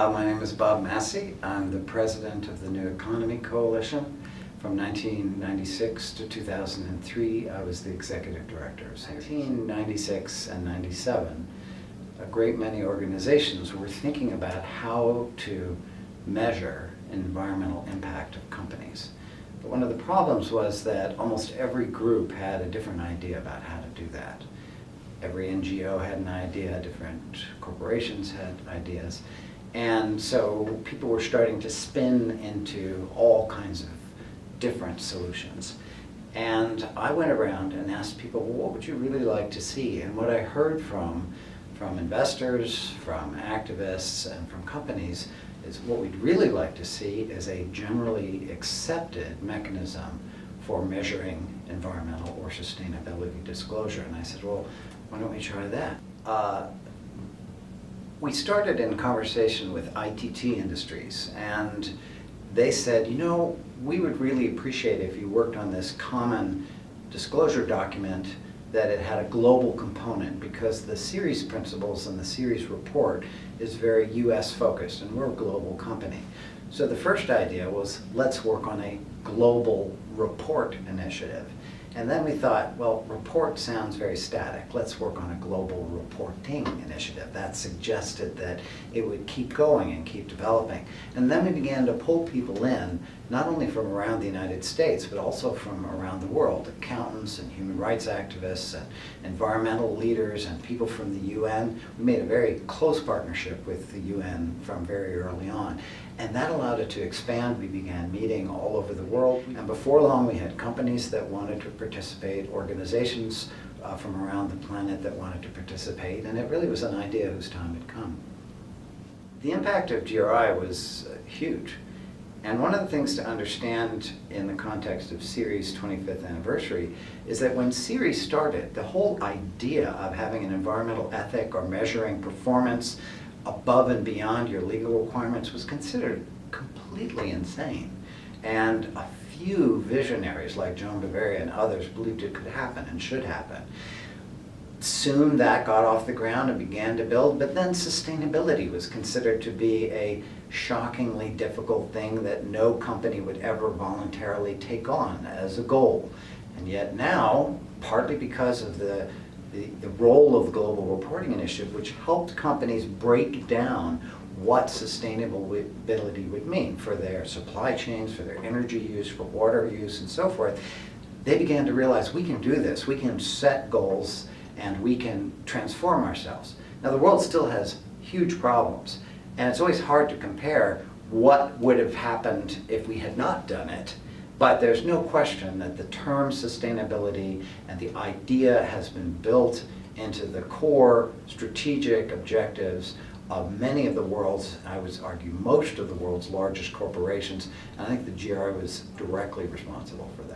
My name is Bob Massie. I'm the president of the New Economy Coalition. From 1996 to 2003, I was the executive director of Ceres. 1996 and 97, a great many organizations were thinking about how to measure environmental impact of companies. But one of the problems was that almost every group had a different idea about how to do that. Every NGO had an idea, different corporations had ideas. And so people were starting to spin into all kinds of different solutions. And I went around and asked people, well, what would you really like to see? And what I heard from investors, from activists, and from companies is what we'd really like to see is a generally accepted mechanism for measuring environmental or sustainability disclosure. And I said, well, why don't we try that? We started in conversation with ITT Industries, and they said, you know, we would really appreciate if you worked on this common disclosure document that it had a global component, because the Ceres principles and the Ceres report is very US focused, and we're a global company. So the first idea was, let's work on a global report initiative. And then we thought, well, report sounds very static. Let's work on a global reporting initiative. That suggested that it would keep going and keep developing. And then we began to pull people in, not only from around the United States, but also from around the world, accountants and human rights activists and environmental leaders and people from the UN. We made a very close partnership with the UN from very early on. And that allowed it to expand. We began meeting all over the world. And before long, we had companies that wanted to participate, organizations from around the planet that wanted to participate. And it really was an idea whose time had come. The impact of GRI was huge. And one of the things to understand in the context of Ceres' 25th anniversary is that when Ceres started, the whole idea of having an environmental ethic or measuring performance above and beyond your legal requirements was considered completely insane. And a few visionaries like Joan Bavaria and others believed it could happen and should happen. Soon that got off the ground and began to build, but then sustainability was considered to be a shockingly difficult thing that no company would ever voluntarily take on as a goal. And yet now, partly because of the role of the Global Reporting Initiative, which helped companies break down what sustainability would mean for their supply chains, for their energy use, for water use, and so forth, they began to realize we can do this. We can set goals and we can transform ourselves. Now, the world still has huge problems, and it's always hard to compare what would have happened if we had not done it. But there's no question that the term sustainability and the idea has been built into the core strategic objectives of many of the world's, I would argue most of the world's largest corporations, and I think the GRI was directly responsible for that.